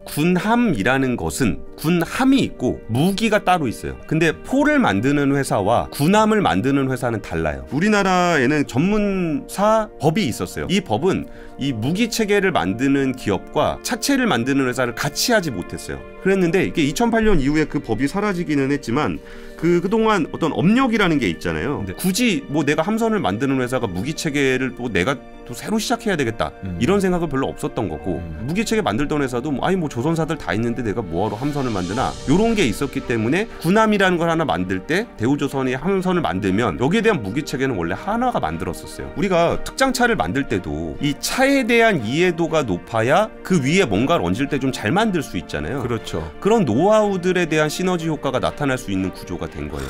군함이라는 것은 군함이 있고 무기가 따로 있어요. 근데 포를 만드는 회사와 군함을 만드는 회사는 달라요. 우리나라에는 전문사 법이 있었어요. 이 법은 이 무기 체계를 만드는 기업과 차체를 만드는 회사를 같이 하지 못했어요. 그랬는데 이게 2008년 이후에 그 법이 사라지기는 했지만 그동안 어떤 업력이라는 게 있잖아요. 네. 굳이 뭐 내가 함선을 만드는 회사가 무기 체계를 또 내가 또 새로 시작해야 되겠다 이런 생각은 별로 없었던 거고 무기 체계 만들던 회사도 뭐 조선사들 다 있는데 내가 뭐하러 함선을 만드나 이런 게 있었기 때문에 군함이라는 걸 하나 만들 때 대우조선이 함선을 만들면 여기에 대한 무기 체계는 원래 하나가 만들었었어요. 우리가 특장차를 만들 때도 이 차에 대한 이해도가 높아야 그 위에 뭔가를 얹을 때 좀 잘 만들 수 있잖아요. 그렇죠. 그런 노하우들에 대한 시너지 효과가 나타날 수 있는 구조가 된 거예요.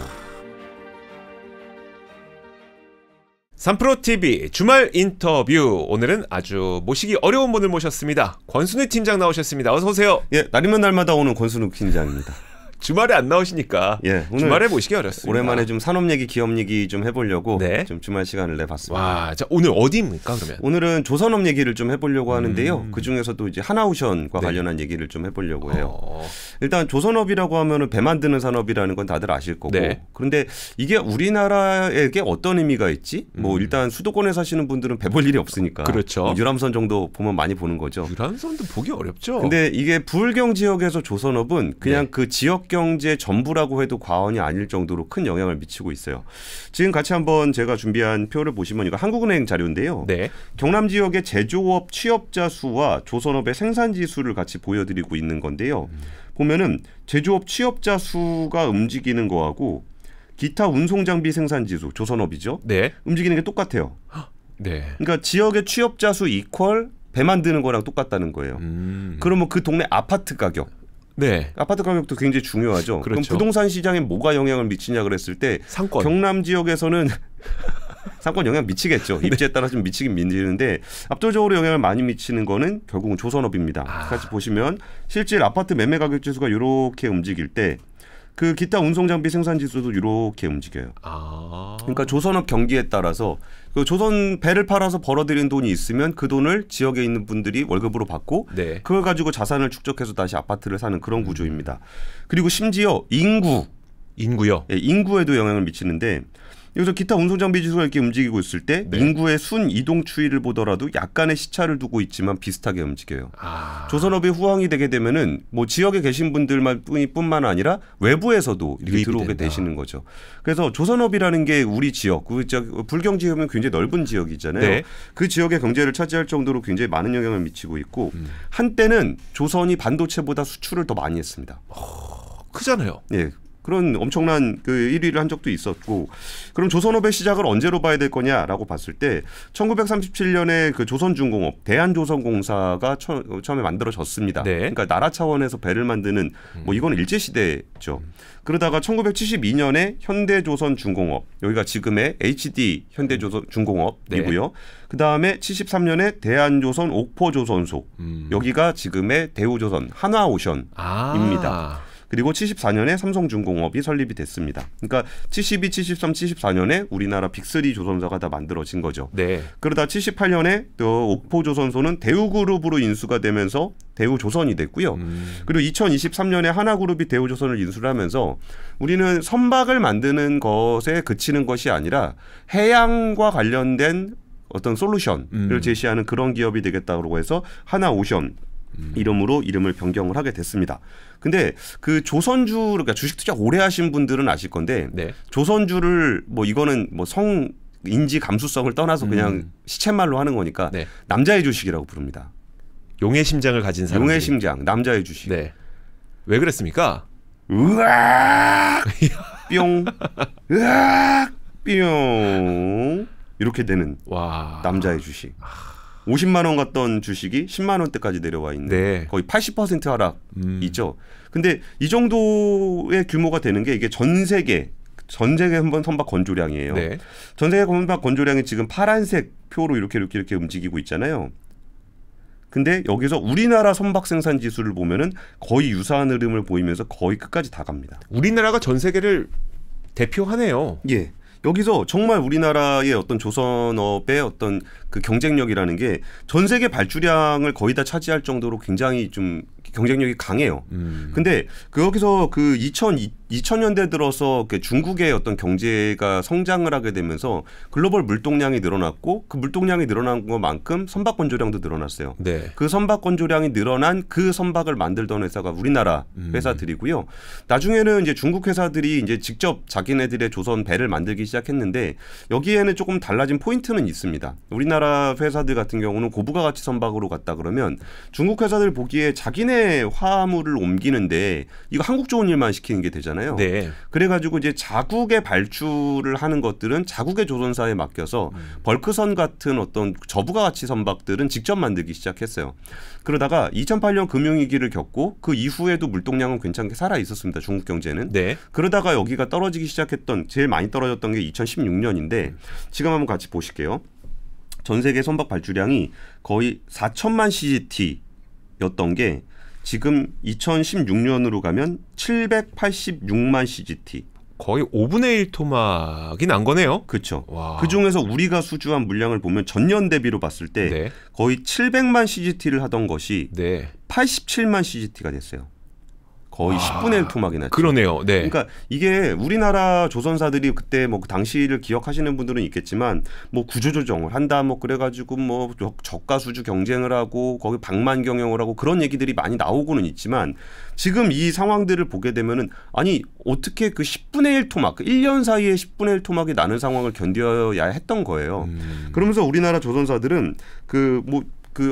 3프로TV 주말 인터뷰. 오늘은 아주 모시기 어려운 분을 모셨습니다. 권순우 팀장 나오셨습니다. 어서 오세요. 예, 날이면 날마다 오는 권순우 팀장입니다. 주말에 안 나오시니까 예, 오늘 주말에 모시기 어렵습니다. 오랜만에 좀 산업 얘기, 기업 얘기 좀 해보려고 네. 좀 주말 시간을 내봤습니다. 와, 자, 오늘 어디입니까 그러면? 오늘은 조선업 얘기를 좀 해보려고 하는데요. 그 중에서도 이제 하나오션과 네. 관련한 얘기를 좀 해보려고 해요. 일단 조선업이라고 하면은 배 만드는 산업이라는 건 다들 아실 거고. 네. 그런데 이게 우리나라에게 어떤 의미가 있지? 뭐 일단 수도권에 사시는 분들은 배 볼 일이 없으니까. 그렇죠. 뭐 유람선 정도 보면 많이 보는 거죠. 유람선도 보기 어렵죠. 근데 이게 부울경 지역에서 조선업은 그냥 네. 그 지역 경제 전부라고 해도 과언이 아닐 정도로 큰 영향을 미치고 있어요. 지금 같이 한번 제가 준비한 표를 보시면 이거 한국은행 자료인데요. 네. 경남 지역의 제조업 취업자 수와 조선업의 생산지 수를 같이 보여드리고 있는 건데요. 보면은 제조업 취업자 수가 움직이는 거하고 기타 운송장비 생산지수, 조선업이죠. 네. 움직이는 게 똑같아요. 네. 그러니까 지역의 취업자 수 이퀄 배 만드는 거랑 똑같다는 거예요. 그러면 그 동네 아파트 가격. 네. 아파트 가격도 굉장히 중요하죠. 그렇죠. 그럼 부동산 시장에 뭐가 영향을 미치냐 그랬을 때 상권. 경남 지역에서는 상권 영향 미치겠죠. 입지에 따라 좀 미치긴 미치는데 압도적으로 영향을 많이 미치는 거는 결국은 조선업입니다. 같이 보시면 실질 아파트 매매 가격 지수가 이렇게 움직일 때 그 기타 운송 장비 생산 지수도 이렇게 움직여요. 그러니까 조선업 경기에 따라서 그 조선 배를 팔아서 벌어들인 돈이 있으면 그 돈을 지역에 있는 분들이 월급으로 받고 네. 그걸 가지고 자산을 축적해서 다시 아파트를 사는 그런 구조입니다. 그리고 심지어 인구요. 예, 인구에도 영향을 미치는데 여기서 기타 운송장비 지수가 이렇게 움직이고 있을 때 네. 인구의 순 이동 추이를 보더라도 약간의 시차를 두고 있지만 비슷하게 움직여요. 조선업이 후황이 되게 되면은 뭐 지역에 계신 분들뿐만 아니라 외부에서도 이렇게 들어오게 된다. 되시는 거죠. 그래서 조선업이라는 게 우리 지역, 불경 지역은 굉장히 넓은 지역이잖아요. 네. 그 지역의 경제를 차지할 정도로 굉장히 많은 영향을 미치고 있고 한때는 조선이 반도체보다 수출을 더 많이 했습니다. 크잖아요. 예. 그런 엄청난 그 1위를 한 적도 있었고 그럼 조선업의 시작을 언제로 봐야 될 거냐라고 봤을 때 1937년에 그 조선중공업 대한조선공사가 처음에 만들어졌습니다. 네. 그러니까 나라 차원에서 배를 만드는 뭐 이건 일제시대죠. 그러다가 1972년에 현대조선중공업 여기가 지금의 HD 현대조선중공업이고요. 네. 그다음에 73년에 대한조선 옥포조선소 여기가 지금의 대우조선 한화오션입니다. 그리고 74년에 삼성중공업이 설립이 됐습니다. 그러니까 72, 73, 74년에 우리나라 빅3 조선사가 다 만들어진 거죠. 네. 그러다 78년에 또 옥포조선소는 대우그룹으로 인수가 되면서 대우조선이 됐고요. 그리고 2023년에 하나그룹이 대우조선을 인수를 하면서 우리는 선박을 만드는 것에 그치는 것이 아니라 해양과 관련된 어떤 솔루션을 제시하는 그런 기업이 되겠다고 해서 하나오션 이름으로 이름을 변경을 하게 됐습니다. 근데 그 조선주, 그러니까 주식 투자 오래 하신 분들은 아실 건데 네. 조선주를 뭐 이거는 뭐 인지 감수성을 떠나서 그냥 시쳇말로 하는 거니까 네. 남자의 주식이라고 부릅니다. 용의 심장을 가진 사람. 용의 심장, 남자의 주식. 네. 왜 그랬습니까? 으악 뿅 으악 뿅 이렇게 되는 와. 남자의 주식. 50만 원 갔던 주식이 10만 원대까지 내려와 있는 네. 거의 80% 하락이죠. 근데 이 정도의 규모가 되는 게 이게 전 세계 한번 선박 건조량이에요. 네. 전 세계 선박 건조량이 지금 파란색 표로 이렇게 움직이고 있잖아요. 근데 여기서 우리나라 선박 생산 지수를 보면은 거의 유사한 흐름을 보이면서 거의 끝까지 다 갑니다. 우리나라가 전 세계를 대표하네요. 예. 여기서 정말 우리나라의 어떤 조선업의 어떤 그 경쟁력이라는 게 전 세계 발주량을 거의 다 차지할 정도로 굉장히 좀 경쟁력이 강해요. 근데 거기서 그 2000년대 들어서 중국의 어떤 경제가 성장을 하게 되면서 글로벌 물동량이 늘어났고 그 물동량이 늘어난 것만큼 선박 건조량도 늘어났어요. 네. 그 선박 건조량이 늘어난 그 선박을 만들던 회사가 우리나라 회사들이고요. 나중에는 이제 중국 회사들이 이제 직접 자기네들의 조선 배를 만들기 시작했는데 여기에는 조금 달라진 포인트는 있습니다. 우리나라 회사들 같은 경우는 고부가 가치 선박으로 갔다 그러면 중국 회사들 보기에 자기네 화물을 옮기는데 이거 한국 좋은 일만 시키는 게 되잖아요. 네. 그래가지고 이제 자국의 발주를 하는 것들은 자국의 조선사에 맡겨서 벌크선 같은 어떤 저부가 가치 선박들은 직접 만들기 시작했어요. 그러다가 2008년 금융위기를 겪고 그 이후에도 물동량은 괜찮게 살아 있었습니다. 중국 경제는. 네. 그러다가 여기가 떨어지기 시작했던 제일 많이 떨어졌던 게 2016년인데 지금 한번 같이 보실게요. 전 세계 선박 발주량이 거의 4천만 CGT였던 게 지금 2016년으로 가면 786만 CGT. 거의 5분의 1 토막이 난 거네요. 그렇죠. 와. 그중에서 우리가 수주한 물량을 보면 전년 대비로 봤을 때 네. 거의 700만 CGT를 하던 것이 네. 87만 CGT가 됐어요. 거의 10분의 1 토막이 났죠. 그러네요. 네. 그러니까 이게 우리나라 조선사들이 그때 뭐 그 당시를 기억하시는 분들은 있겠지만 뭐 구조조정을 한다 뭐 그래가지고 뭐 저가 수주 경쟁을 하고 거기 방만 경영을 하고 그런 얘기들이 많이 나오고는 있지만 지금 이 상황들을 보게 되면은 아니 어떻게 그 10분의 1 토막, 그 1년 사이에 10분의 1 토막이 나는 상황을 견뎌야 했던 거예요. 그러면서 우리나라 조선사들은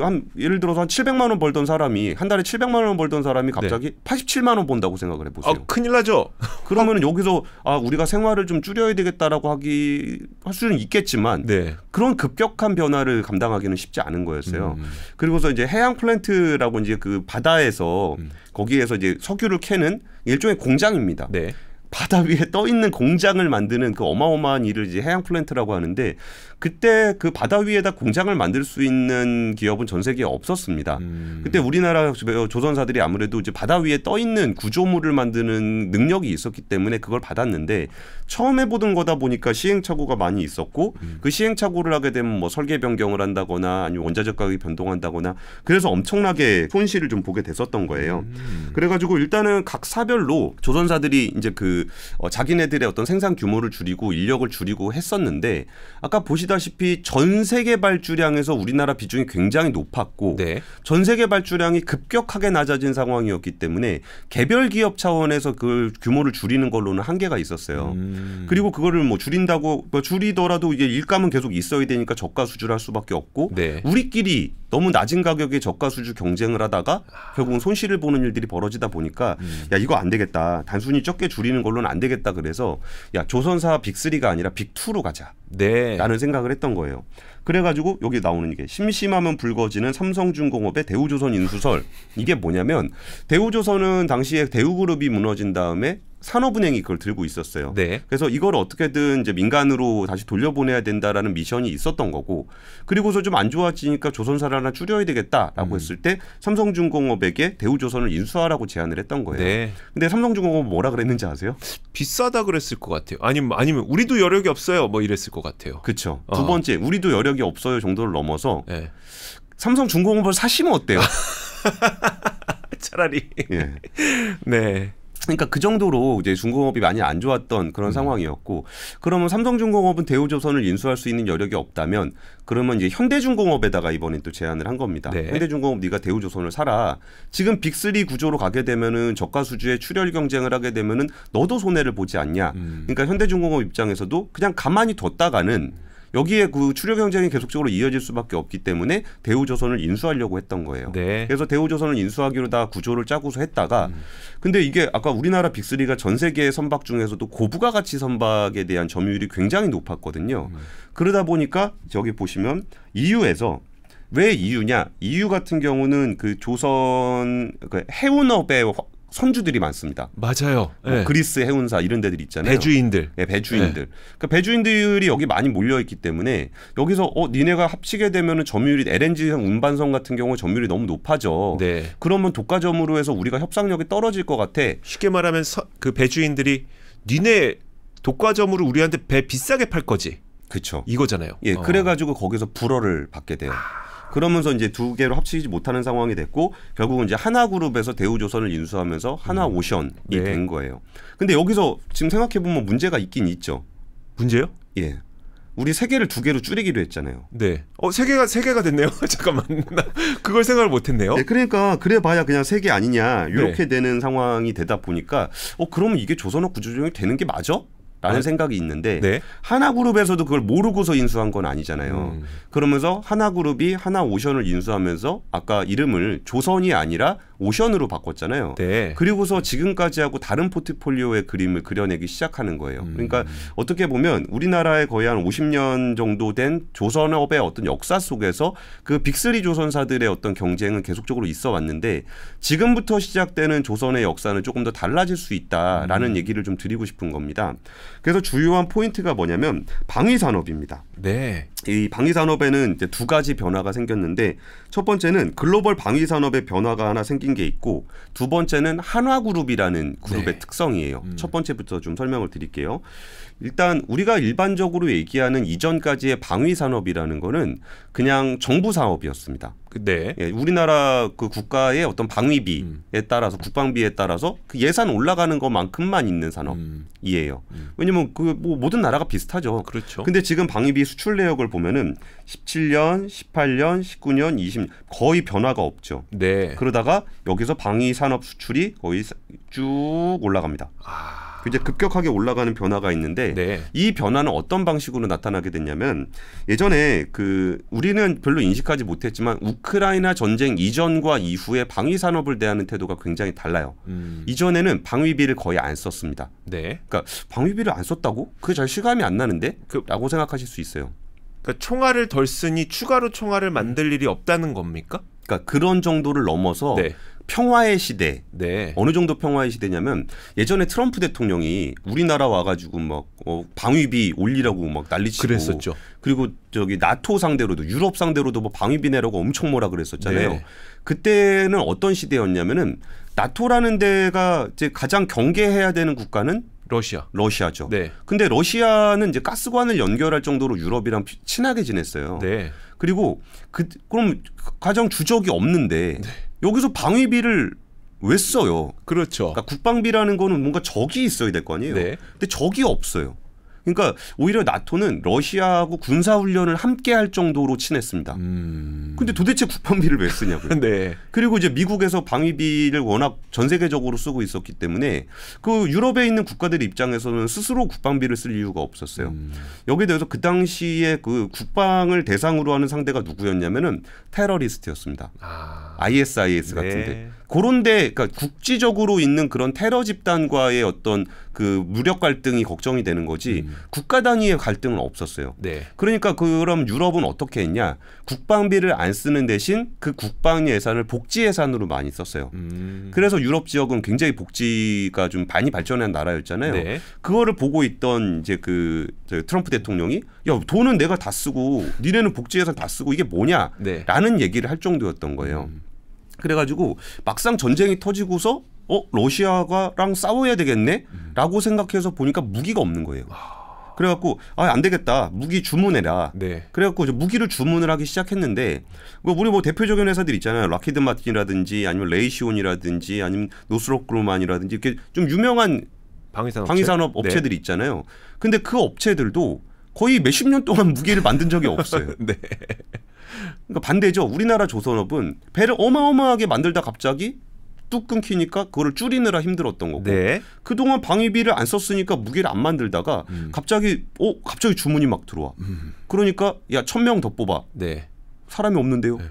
한 예를 들어서 한 700만 원 벌던 사람이 한 달에 700만 원 벌던 사람이 갑자기 87만 원 번다고 생각을 해보세요. 큰일 나죠. 그러면 여기서 우리가 생활을 좀 줄여야 되겠다라고 할 수는 있겠지만 네. 그런 급격한 변화를 감당하기는 쉽지 않은 거였어요. 그리고서 이제 해양 플랜트라고 이제 그 바다에서 거기에서 이제 석유를 캐는 일종의 공장입니다. 네. 바다 위에 떠 있는 공장을 만드는 그 어마어마한 일을 이제 해양 플랜트라고 하는데 그때 그 바다 위에다 공장을 만들 수 있는 기업은 전 세계에 없었습니다. 그때 우리나라 조선사들이 아무래도 이제 바다 위에 떠 있는 구조물을 만드는 능력이 있었기 때문에 그걸 받았는데 처음 해보던 거다 보니까 시행착오가 많이 있었고 그 시행착오를 하게 되면 뭐 설계 변경을 한다거나 아니면 원자재 가격이 변동한다거나 그래서 엄청나게 손실을 좀 보게 됐었던 거예요. 그래가지고 일단은 각 사별로 조선사들이 이제 자기네들의 어떤 생산 규모를 줄이고 인력을 줄이고 했었는데 아까 보시다시피 전 세계 발주량에서 우리나라 비중이 굉장히 높았고 네. 전 세계 발주량이 급격하게 낮아진 상황이었기 때문에 개별 기업 차원에서 그 규모를 줄이는 걸로는 한계가 있었어요. 그리고 그거를 뭐 줄인다고 줄이더라도 이제 일감은 계속 있어야 되니까 저가 수주를 할 수밖에 없고 네. 우리끼리 너무 낮은 가격에 저가 수주 경쟁을 하다가 결국은 손실을 보는 일들이 벌어지다 보니까 야 이거 안 되겠다. 단순히 적게 줄이는 걸로는 안 되겠다. 그래서 야 조선사 빅3가 아니라 빅2로 가자. 네. 라는 생각을 했던 거예요. 그래가지고 여기 나오는 이게 심심하면 붉어지는 삼성중공업의 대우조선 인수설. 이게 뭐냐면 대우조선은 당시에 대우그룹이 무너진 다음에 산업은행이 그걸 들고 있었어요. 네. 그래서 이걸 어떻게든 이제 민간으로 다시 돌려보내야 된다라는 미션이 있었던 거고 그리고서 좀 안 좋아지니까 조선사를 하나 줄여야 되겠다라고 했을 때 삼성중공업에게 대우조선을 인수하라고 제안을 했던 거예요. 네. 근데 삼성중공업은 뭐라 그랬는지 아세요? 비싸다 그랬을 것 같아요. 아니면 우리도 여력이 없어요. 뭐 이랬을 것 같아요. 그렇죠. 두 번째 우리도 여력이 없어요 정도를 넘어서 네. 삼성중공업을 사시면 어때요? 차라리. 예. 네. 그러니까 그 정도로 이제 중공업이 많이 안 좋았던 그런 상황이었고 그러면 삼성중공업은 대우조선을 인수할 수 있는 여력이 없다면 그러면 이제 현대중공업에다가 이번에 또 제안을 한 겁니다. 네. 현대중공업 네가 대우조선을 사라. 지금 빅3 구조로 가게 되면은 저가 수주에 출혈 경쟁을 하게 되면은 너도 손해를 보지 않냐. 그러니까 현대중공업 입장에서도 그냥 가만히 뒀다가는 여기에 그 출혈 경쟁이 계속적으로 이어질 수밖에 없기 때문에 대우조선을 인수하려고 했던 거예요. 네. 그래서 대우조선을 인수하기로 다 구조를 짜고서 했다가 근데 이게 아까 우리나라 빅3가 전 세계 선박 중에서도 고부가 가치 선박에 대한 점유율이 굉장히 높았거든요. 그러다 보니까 저기 보시면 EU에서 왜 EU냐? EU 같은 경우는 그 조선 그 해운업의 선주들이 많습니다. 맞아요. 네. 그리스 해운사 이런 데들이 있잖아요. 배주인들. 네, 배주인들. 그러니까 배주인들이 여기 많이 몰려 있기 때문에 여기서 니네가 합치게 되면은 점유율이 LNG 운반선 같은 경우 점유율이 너무 높아져. 네. 그러면 독과점으로 해서 우리가 협상력이 떨어질 것 같아. 쉽게 말하면 그 배주인들이 니네 독과점으로 우리한테 배 비싸게 팔 거지. 그렇죠. 이거잖아요. 예, 그래가지고 거기서 불허를 받게 돼요. 그러면서 이제 두 개로 합치지 못하는 상황이 됐고 결국은 이제 하나그룹에서 대우조선을 인수하면서 하나오션이 네. 된 거예요. 근데 여기서 지금 생각해 보면 문제가 있긴 있죠. 문제요? 예. 우리 세 개를 두 개로 줄이기로 했잖아요. 네. 세 개가 됐네요. 잠깐만. 나 그걸 생각을 못 했네요. 네, 그러니까 그래 봐야 그냥 세 개 아니냐. 이렇게 되는 상황이 되다 보니까 그러면 이게 조선업 구조조정이 되는 게 맞아? 라는 생각이 있는데 네. 하나그룹에서도 그걸 모르고서 인수한 건 아니잖아요. 그러면서 하나그룹이 하나오션을 인수하면서 아까 이름을 조선이 아니라 오션으로 바꿨잖아요. 네. 그리고서 지금까지 하고 다른 포트폴리오의 그림을 그려내기 시작하는 거예요. 그러니까 어떻게 보면 우리나라에 거의 한 50년 정도 된 조선업의 어떤 역사 속에서 그 빅3 조선사들의 어떤 경쟁은 계속적으로 있어 왔는데 지금부터 시작되는 조선의 역사는 조금 더 달라질 수 있다라는 얘기를 좀 드리고 싶은 겁니다. 그래서 주요한 포인트가 뭐냐면 방위산업입니다. 네. 이 방위산업에는 이제 두 가지 변화가 생겼는데 첫 번째는 글로벌 방위산업의 변화가 하나 생긴 게 있고 두 번째는 한화그룹이라는 그룹의 네. 특성이에요. 첫 번째부터 좀 설명을 드릴게요. 일단 우리가 일반적으로 얘기하는 이전까지의 방위산업이라는 거는 그냥 정부 사업이었습니다. 네. 예, 우리나라 그 국가의 어떤 방위비에 따라서 국방비에 따라서 그 예산 올라가는 것만큼만 있는 산업이에요. 왜냐면 그 뭐 모든 나라가 비슷하죠. 그렇죠. 근데 지금 방위비 수출 내역을 보면은 17년, 18년, 19년, 20년 거의 변화가 없죠. 네. 그러다가 여기서 방위 산업 수출이 거의 쭉 올라갑니다. 이제 급격하게 올라가는 변화가 있는데 네. 이 변화는 어떤 방식으로 나타나게 됐냐면 예전에 그 우리는 별로 인식하지 못했지만 우크라이나 전쟁 이전과 이후에 방위 산업을 대하는 태도가 굉장히 달라요. 이전에는 방위비를 거의 안 썼습니다. 네. 그러니까 방위비를 안 썼다고? 그게 잘 실감이 안 나는데? 라고 생각하실 수 있어요. 그러니까 총알을 덜 쓰니 추가로 총알을 만들 일이 없다는 겁니까? 그러니까 그런 정도를 넘어서 네. 평화의 시대. 네. 어느 정도 평화의 시대냐면 예전에 트럼프 대통령이 우리나라 와가지고 막 방위비 올리라고 막 난리치고 그랬었죠. 그리고 저기 나토 상대로도 유럽 상대로도 뭐 방위비 내라고 엄청 뭐라 그랬었잖아요. 네. 그때는 어떤 시대였냐면은 나토라는 데가 이제 가장 경계해야 되는 국가는 러시아죠. 네. 근데 러시아는 이제 가스관을 연결할 정도로 유럽이랑 친하게 지냈어요. 네. 그리고 그럼 가장 주적이 없는데 여기서 방위비를 왜 써요? 그렇죠. 그러니까 국방비라는 거는 뭔가 적이 있어야 될 거 아니에요. 네. 근데 적이 없어요. 그러니까 오히려 나토는 러시아하고 군사훈련을 함께 할 정도로 친했습니다. 근데 도대체 국방비를 왜 쓰냐고요. 네. 그리고 이제 미국에서 방위비를 워낙 전 세계적으로 쓰고 있었기 때문에 그 유럽에 있는 국가들 입장에서는 스스로 국방비를 쓸 이유가 없었어요. 여기에 대해서 그 당시에 그 국방을 대상으로 하는 상대가 누구였냐면은 테러리스트였습니다. ISIS 같은데. 네. 그런데 그러니까 국지적으로 있는 그런 테러 집단과의 어떤 그 무력 갈등이 걱정이 되는 거지 국가 단위의 갈등은 없었어요. 네. 그러니까 그럼 유럽은 어떻게 했냐? 국방비를 안 쓰는 대신 그 국방 예산을 복지 예산으로 많이 썼어요. 그래서 유럽 지역은 굉장히 복지가 좀 많이 발전한 나라였잖아요. 네. 그거를 보고 있던 이제 그 트럼프 대통령이 야 돈은 내가 다 쓰고 니네는 복지 예산 다 쓰고 이게 뭐냐? 네. 라는 얘기를 할 정도였던 거예요. 그래가지고 막상 전쟁이 터지고서 러시아랑 싸워야 되겠네? 라고 생각해서 보니까 무기가 없는 거예요. 그래갖고 안 되겠다. 무기 주문해라. 네. 그래갖고 무기를 주문을 하기 시작했는데 우리 뭐 대표적인 회사들 있잖아요. 락히드 마틴이라든지 아니면 레이시온이라든지 아니면 노스롭 그루만이라든지 이렇게 좀 유명한 방위산업 업체들이 있잖아요. 근데 그 업체들도 거의 몇십 년 동안 무기를 만든 적이 없어요. 네. 그러니까 반대죠. 우리나라 조선업은 배를 어마어마하게 만들다 갑자기 뚝 끊기니까 그거를 줄이느라 힘들었던 거고 네. 그동안 방위비를 안 썼으니까 무기를 안 만들다가 갑자기 주문이 막 들어와. 그러니까 야 1,000명 더 뽑아. 네. 사람이 없는데요. 네.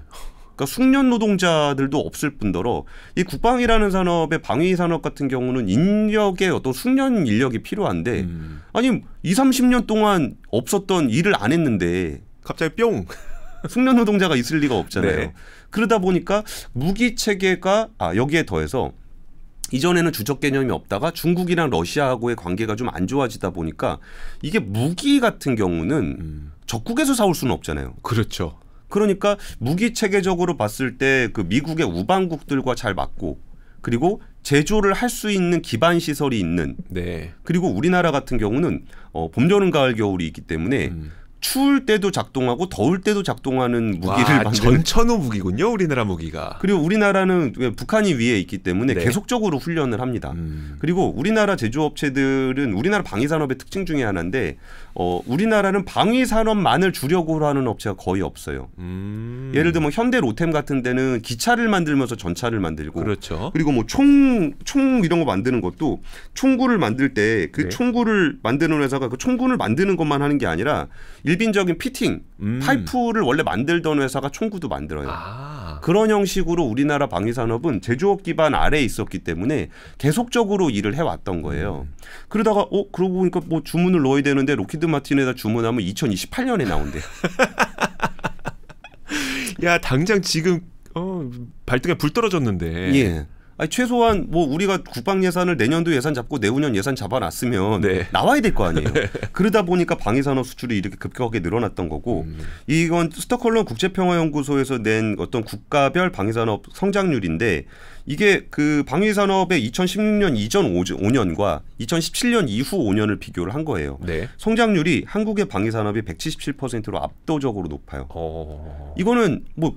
그러니까 숙련 노동자들도 없을 뿐더러 이 국방이라는 산업의 방위 산업 같은 경우는 인력의 어떤 숙련 인력이 필요한데 아니 20-30년 동안 없었던 일을 안 했는데 갑자기 뿅 숙련 노동자가 있을 리가 없잖아요. 네. 그러다 보니까 무기 체계가 여기에 더해서 이전에는 주적 개념이 없다가 중국이랑 러시아하고의 관계가 좀 안 좋아지다 보니까 이게 무기 같은 경우는 적국에서 사올 수는 없잖아요. 그렇죠. 그러니까 무기 체계적으로 봤을 때 그 미국의 우방국들과 잘 맞고 그리고 제조를 할 수 있는 기반 시설이 있는 네. 그리고 우리나라 같은 경우는 봄, 여름, 가을, 겨울이 있기 때문에 추울 때도 작동하고 더울 때도 작동하는 무기를 만드는 전천후 무기군요. 우리나라 무기가. 그리고 우리나라는 북한이 위에 있기 때문에 네. 계속적으로 훈련을 합니다. 그리고 우리나라 제조업체들은 우리나라 방위산업의 특징 중에 하나인데 우리나라는 방위산업만을 주력으로 하는 업체가 거의 없어요. 예를 들면 현대 로템 같은 데는 기차를 만들면서 전차를 만들고 그렇죠. 그리고 뭐 총 이런 거 만드는 것도 총구를 만들 때 그 네. 총구를 만드는 회사가 그 총구를 만드는 것만 하는 게 아니라 일빈적인 피팅, 파이프를 원래 만들던 회사가 총구도 만들어요. 그런 형식으로 우리나라 방위산업은 제조업 기반 아래에 있었기 때문에 계속적으로 일을 해왔던 거예요. 그러다가 그러고 보니까 뭐 주문을 넣어야 되는데 로키드 마틴에다 주문하면 2028년에 나온대. 야 당장 지금 발등에 불 떨어졌는데. 예. 아니, 최소한 뭐 우리가 국방 예산을 내년도 예산 잡고 내후년 예산 잡아놨으면 네. 나와야 될 거 아니에요. 그러다 보니까 방위산업 수출이 이렇게 급격하게 늘어났던 거고 이건 스톡홀름 국제평화연구소에서 낸 어떤 국가별 방위산업 성장률인데 이게 그 방위산업의 2016년 이전 5년과 2017년 이후 5년을 비교를 한 거예요. 네. 성장률이 한국의 방위산업이 177%로 압도적으로 높아요. 이거는 뭐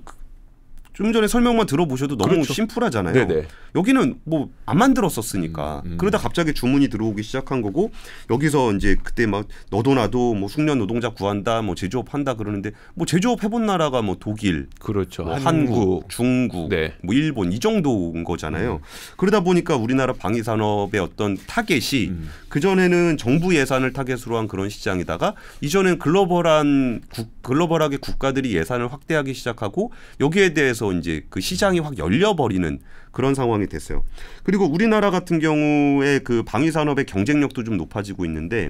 좀 전에 설명만 들어보셔도 너무 그렇죠. 심플하잖아요. 네네. 여기는 뭐 안 만들었었으니까 그러다 갑자기 주문이 들어오기 시작한 거고 여기서 이제 그때 막 너도 나도 뭐 숙련 노동자 구한다 뭐 제조업 한다 그러는데 뭐 제조업 해본 나라가 뭐 독일, 그렇죠. 뭐 한국, 중국, 네. 뭐 일본 이 정도인 거잖아요. 그러다 보니까 우리나라 방위산업의 어떤 타겟이 그 전에는 정부 예산을 타겟으로 한 그런 시장이다가 이전엔 글로벌하게 국가들이 예산을 확대하기 시작하고 여기에 대해서 이제 그 시장이 확 열려버리는 그런 상황이 됐어요. 그리고 우리나라 같은 경우에 그 방위산업의 경쟁력도 좀 높아지고 있는데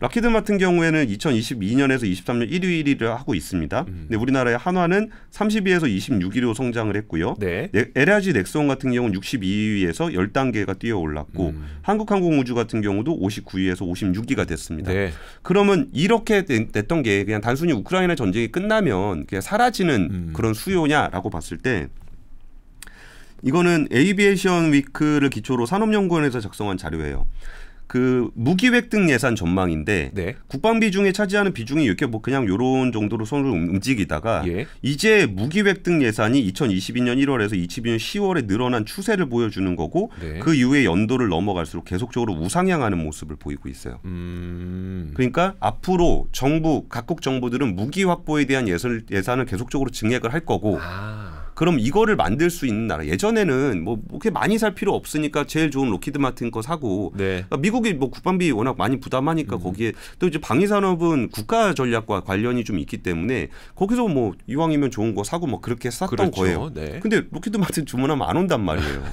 락히드 같은 경우에는 2022년에서 23년 1위를 하고 있습니다. 근데 우리나라의 한화는 32에서 26위로 성장을 했고요. 네. LRG 넥스원 같은 경우는 62위에서 10단계가 뛰어 올랐고 한국항공우주 같은 경우도 59위에서 56위가 됐습니다. 네. 그러면 이렇게 됐던 게 그냥 단순히 우크라이나 전쟁이 끝나면 그냥 사라지는 그런 수요냐라고 봤을 때 이거는 에이비에이션 위크를 기초로 산업연구원에서 작성한 자료예요. 그 무기 획득 예산 전망인데 네. 국방 비중에 차지하는 비중이 이렇게 뭐 그냥 요런 정도로 손을 움직이다가 예. 이제 무기 획득 예산이 2022년 1월에서 2022년 10월에 늘어난 추세를 보여주는 거고 네. 그 이후에 연도를 넘어갈수록 계속적으로 우상향하는 모습을 보이고 있어요. 그러니까 앞으로 각국 정부들은 무기 확보에 대한 예산을 계속적으로 증액을 할 거고 그럼 이거를 만들 수 있는 나라 예전에는 뭐 그렇게 많이 살 필요 없으니까 제일 좋은 로키드 마틴 거 사고 네. 그러니까 미국이 뭐 국방비 워낙 많이 부담하니까 거기에 또 이제 방위산업은 국가 전략과 관련이 좀 있기 때문에 거기서 뭐 이왕이면 좋은 거 사고 뭐 그렇게 샀던 그렇죠. 거예요. 네. 근데 로키드 마틴 주문하면 안 온단 말이에요.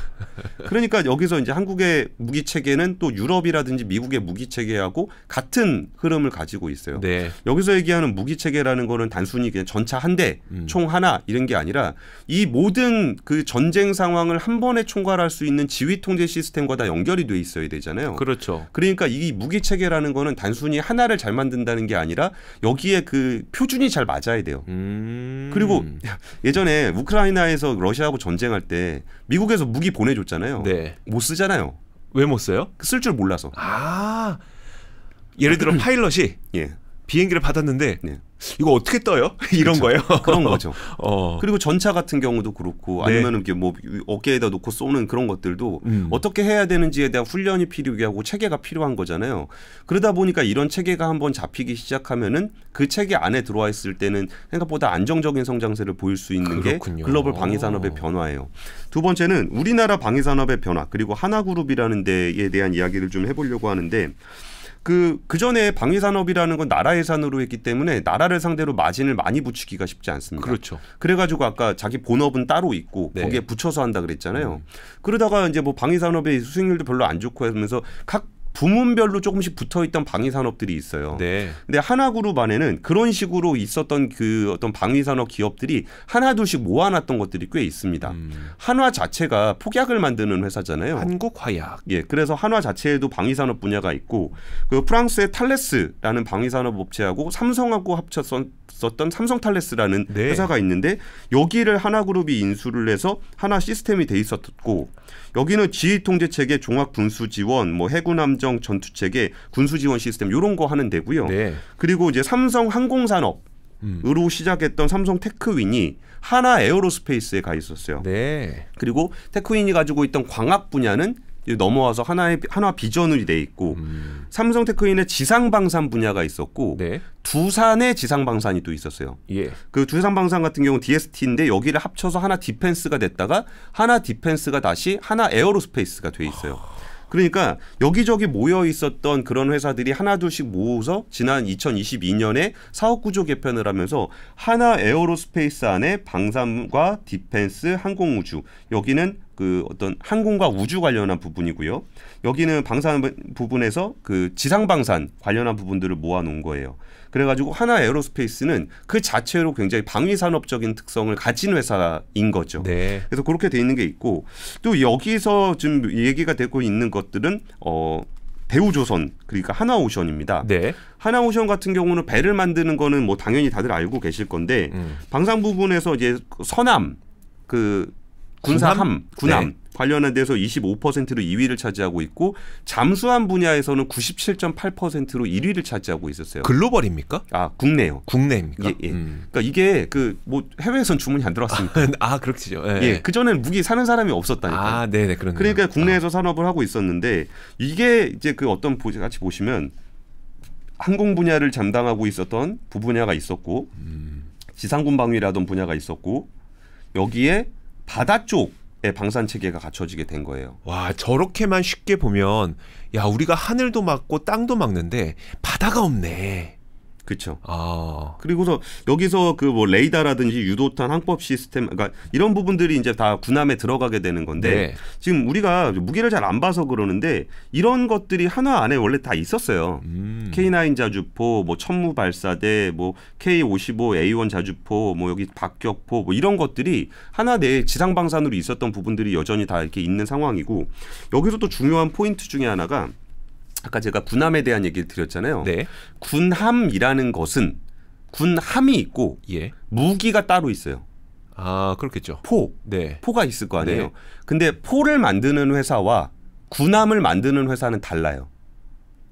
그러니까 여기서 이제 한국의 무기 체계는 또 유럽이라든지 미국의 무기 체계하고 같은 흐름을 가지고 있어요. 네. 여기서 얘기하는 무기 체계라는 거는 단순히 그냥 전차 한 대, 총 하나 이런 게 아니라 이 모든 그 전쟁 상황을 한 번에 총괄할 수 있는 지휘 통제 시스템과 다 연결이 돼 있어야 되잖아요. 그렇죠. 그러니까 이 무기 체계라는 거는 단순히 하나를 잘 만든다는 게 아니라 여기에 그 표준이 잘 맞아야 돼요. 그리고 예전에 우크라이나에서 러시아하고 전쟁할 때 미국에서 무기 보내줬잖아요. 네. 못 쓰잖아요. 왜 못 써요? 쓸 줄 몰라서. 예를 들어 파일럿이 예. 비행기를 받았는데 네. 이거 어떻게 떠요? 이런 거예요. 그런 거죠. 어. 그리고 전차 같은 경우도 그렇고 네. 아니면 이렇게 뭐 어깨에다 놓고 쏘는 그런 것들도 어떻게 해야 되는지에 대한 훈련이 필요하고 체계가 필요한 거잖아요. 그러다 보니까 이런 체계가 한번 잡히기 시작하면은 그 체계 안에 들어와 있을 때는 생각보다 안정적인 성장세를 보일 수 있는 그렇군요. 게 글로벌 방위산업의 변화예요. 두 번째는 우리나라 방위산업의 변화 그리고 하나그룹이라는 데에 대한 이야기를 좀 해보려고 하는데 그 전에 방위산업이라는 건 나라 예산으로 했기 때문에 나라를 상대로 마진을 많이 붙이기가 쉽지 않습니다. 그렇죠. 그래가지고 아까 자기 본업은 따로 있고 네. 거기에 붙여서 한다 그랬잖아요. 그러다가 이제 뭐 방위산업의 수익률도 별로 안 좋고 하면서 각 부문별로 조금씩 붙어있던 방위산업들이 있어요. 네. 근데 하나그룹 안에는 그런 식으로 있었던 그 어떤 방위산업 기업들이 하나둘씩 모아놨던 것들이 꽤 있습니다. 한화 자체가 폭약을 만드는 회사잖아요. 한국화약. 예, 그래서 한화 자체에도 방위산업 분야가 있고 그 프랑스의 탈레스라는 방위산업 업체하고 삼성하고 합쳐서 있었던 삼성탈레스라는 네. 회사가 있는데 여기를 하나그룹이 인수를 해서 하나 시스템이 돼 있었고 여기는 지휘통제체계, 종합군수지원, 뭐 해군함정 전투체계, 군수지원 시스템 이런 거 하는 데고요. 네. 그리고 이제 삼성항공산업으로 시작했던 삼성 테크윈이 하나 에어로스페이스에 가 있었어요. 네. 그리고 테크윈이 가지고 있던 광학 분야는 넘어와서 하나 비전이 돼 있고 삼성 테크윈의 지상방산 분야가 있었고 네. 두산의 지상방산이 또 있었어요. 예. 그 두산방산 같은 경우는 DST인데 여기를 합쳐서 하나 디펜스가 됐다가 하나 디펜스가 다시 하나 에어로스페이스가 돼 있어요. 그러니까 여기저기 모여 있었던 그런 회사들이 하나둘씩 모여서 지난 2022년에 사업구조 개편을 하면서 하나 에어로스페이스 안에 방산과 디펜스, 항공우주 여기는 그 어떤 항공과 우주 관련한 부분이고요. 여기는 방산 부분에서 그 지상방산 관련한 부분들을 모아놓은 거예요. 그래가지고 하나 에어로스페이스는 그 자체로 굉장히 방위산업적인 특성을 가진 회사인 거죠. 네. 그래서 그렇게 돼 있는 게 있고 또 여기서 지금 얘기가 되고 있는 것들은 대우조선 그러니까 하나오션입니다. 네. 하나오션 같은 경우는 배를 만드는 거는 뭐 당연히 다들 알고 계실 건데 방산 부분에서 이제 서남 그 군사함, 군함 네. 관련한 데서 25%로 2위를 차지하고 있고 잠수함 분야에서는 97.8%로 1위를 차지하고 있었어요. 글로벌입니까? 아 국내요. 국내입니까? 예, 예. 그러니까 이게 그 뭐 해외에선 주문이 안 들어왔습니까? 아 그렇죠. 예. 예, 그 전에는 무기 사는 사람이 없었다니까. 아, 네네 그렇네요. 그러니까 국내에서 산업을 하고 있었는데 이게 이제 그 어떤 같이 보시면 항공 분야를 담당하고 있었던 부분야가 있었고 지상군 방위라던 분야가 있었고 여기에 바다 쪽에 방산 체계가 갖춰지게 된 거예요. 와 저렇게만 쉽게 보면 야 우리가 하늘도 막고 땅도 막는데 바다가 없네. 그렇죠. 아 그리고서 여기서 그 뭐 레이더라든지 유도탄 항법 시스템, 그러니까 이런 부분들이 이제 다 군함에 들어가게 되는 건데 네. 지금 우리가 무기를 잘 안 봐서 그러는데 이런 것들이 하나 안에 원래 다 있었어요. K9 자주포, 뭐 천무 발사대, 뭐 K55 A1 자주포, 뭐 여기 박격포, 뭐 이런 것들이 하나 내에 지상 방산으로 있었던 부분들이 여전히 다 이렇게 있는 상황이고 여기서 또 중요한 포인트 중에 하나가 아까 제가 군함에 대한 얘기를 드렸잖아요. 네. 군함이라는 것은 군함이 있고 예. 무기가 따로 있어요. 아 그렇겠죠. 네. 포가 있을 거 아니에요. 네. 근데 포를 만드는 회사와 군함을 만드는 회사는 달라요.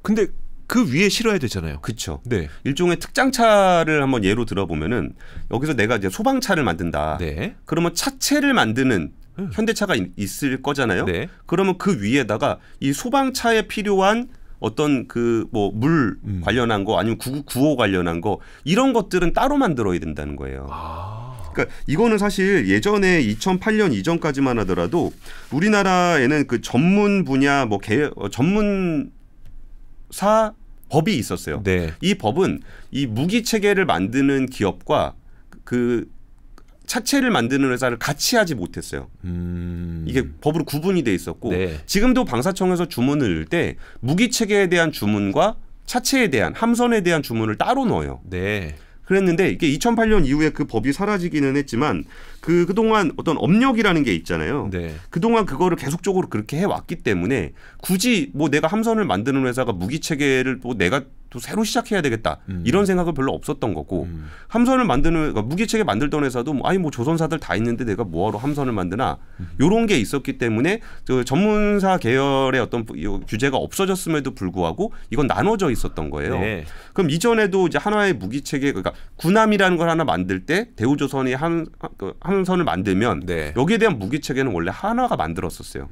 근데 그 위에 실어야 되잖아요. 그렇죠. 네. 일종의 특장차를 한번 예로 들어보면은 여기서 내가 이제 소방차를 만든다. 네. 그러면 차체를 만드는 현대차가 있을 거잖아요. 네. 그러면 그 위에다가 이 소방차에 필요한 어떤 그 뭐 물 관련한 거 아니면 구호 관련한 거 이런 것들은 따로 만들어야 된다는 거예요. 그러니까 이거는 사실 예전에 2008년 이전까지만 하더라도 우리나라에는 그 전문 분야 뭐 전문사 법이 있었어요. 네. 이 법은 이 무기 체계를 만드는 기업과 그 차체를 만드는 회사를 같이 하지 못했어요. 이게 법으로 구분이 돼 있었고 네. 지금도 방사청에서 주문을 넣을 때 무기 체계에 대한 주문과 차체에 대한 함선에 대한 주문을 따로 넣어요. 네. 그랬는데 이게 2008년 이후에 그 법이 사라지기는 했지만 그동안 어떤 업력이라는 게 있잖아요. 네. 그동안 그거를 계속적으로 그렇게 해왔기 때문에 굳이 뭐 내가 함선을 만드는 회사가 무기 체계를 또 내가 또 새로 시작해야 되겠다 이런 생각은 별로 없었던 거고 함선을 만드는 그러니까 무기 체계 만들던 회사도 뭐 아니 뭐 조선사들 다 있는데 내가 뭐하러 함선을 만드나 이런 게 있었기 때문에 저 전문사 계열의 어떤 규제가 없어졌음에도 불구하고 이건 나눠져 있었던 거예요. 네. 그럼 이전에도 이제 하나의 무기 체계 그러니까 군함이라는 걸 하나 만들 때 대우조선이 함선을 만들면 네. 여기에 대한 무기 체계는 원래 하나가 만들었었어요.